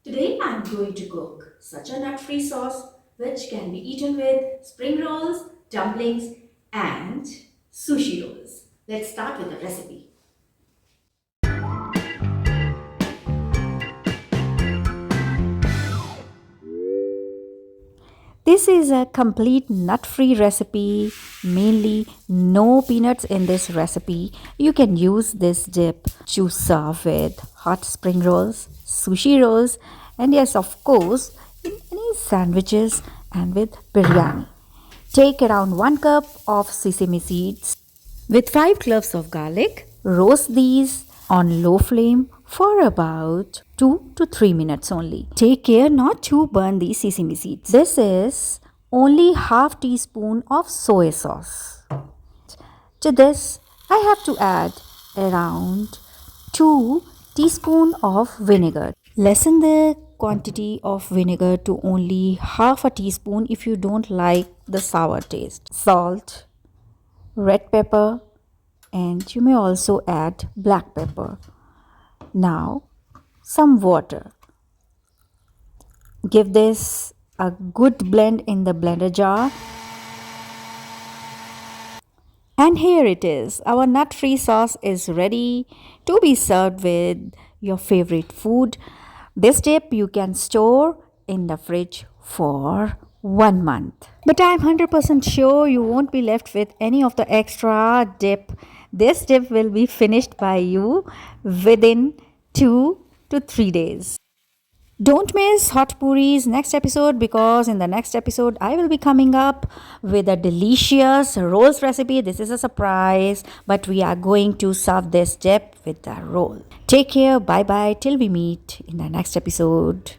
Today I'm going to cook such a nut-free sauce which can be eaten with spring rolls, dumplings and sushi rolls. Let's start with the recipe. This is a complete nut-free recipe, mainly no peanuts in this recipe. You can use this dip to serve with hot spring rolls, sushi rolls, and yes, of course, in any sandwiches and with biryani. Take around 1 cup of sesame seeds with 5 cloves of garlic. Roast these on low flame for about 2 to 3 minutes only. Take care not to burn the sesame seeds. This is only half teaspoon of soy sauce. To this, I have to add around 2 teaspoon of vinegar. Lessen the quantity of vinegar to only half a teaspoon if you don't like the sour taste. Salt, red pepper, and you may also add black pepper. Now, some water. Give this a good blend in the blender jar. And here it is. Our nut-free sauce is ready to be served with your favorite food. This dip you can store in the fridge for 1 month. But I'm 100% sure you won't be left with any of the extra dip. This dip will be finished by you within 2 to 3 days. Don't miss Hot Puri's next episode because in the next episode I will be coming up with a delicious rolls recipe. This is a surprise, but we are going to serve this dip with the roll. Take care. Bye bye till we meet in the next episode.